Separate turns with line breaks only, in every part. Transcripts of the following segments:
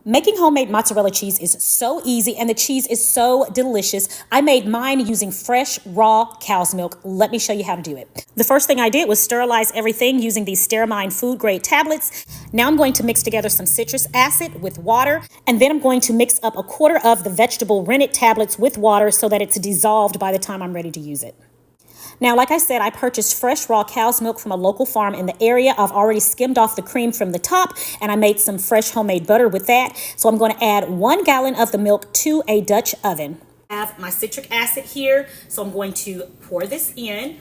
Making homemade mozzarella cheese is so easy and the cheese is so delicious. I made mine using fresh, raw cow's milk. Let me show you how to do it. The first thing I did was sterilize everything using these Steramine food grade tablets. Now I'm going to mix together some citrus acid with water, and then I'm going to mix up a quarter of the vegetable rennet tablets with water so that it's dissolved by the time I'm ready to use it. Now, like I said, I purchased fresh raw cow's milk from a local farm in the area. I've already skimmed off the cream from the top, and I made some fresh homemade butter with that. So I'm going to add 1 gallon of the milk to a Dutch oven. I have my citric acid here, so I'm going to pour this in.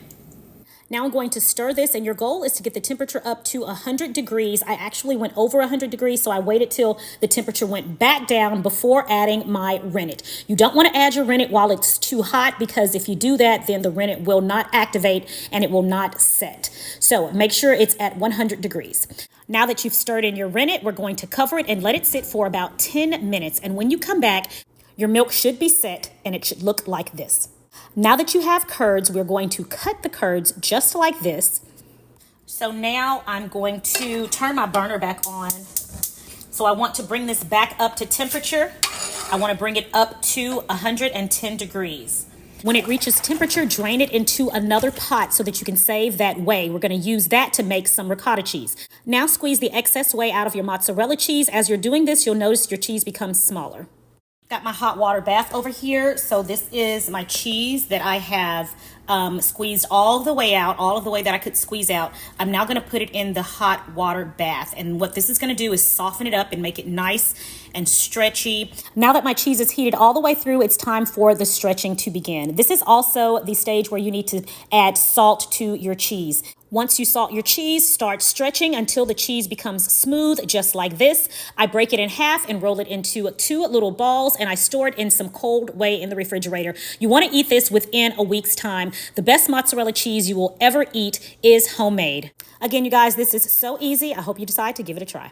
Now I'm going to stir this, and your goal is to get the temperature up to 100 degrees. I actually went over 100 degrees, so I waited till the temperature went back down before adding my rennet. You don't want to add your rennet while it's too hot, because if you do that, then the rennet will not activate and it will not set. So make sure it's at 100 degrees. Now that you've stirred in your rennet, we're going to cover it and let it sit for about 10 minutes. And when you come back, your milk should be set and it should look like this. Now that you have curds, we're going to cut the curds just like this. So now I'm going to turn my burner back on. So I want to bring this back up to temperature. I want to bring it up to 110 degrees. When it reaches temperature, drain it into another pot so that you can save that whey. We're going to use that to make some ricotta cheese. Now squeeze the excess whey out of your mozzarella cheese. As you're doing this, you'll notice your cheese becomes smaller. Got my hot water bath over here. So this is my cheese that I have squeezed all the way out, all of the way that I could squeeze out. I'm now going to put it in the hot water bath. And what this is going to do is soften it up and make it nice and stretchy. Now that my cheese is heated all the way through, it's time for the stretching to begin. This is also the stage where you need to add salt to your cheese. Once you salt your cheese, start stretching until the cheese becomes smooth, just like this. I break it in half and roll it into 2 little balls, and I store it in some cold whey in the refrigerator. You want to eat this within a week's time. The best mozzarella cheese you will ever eat is homemade. Again, you guys, this is so easy. I hope you decide to give it a try.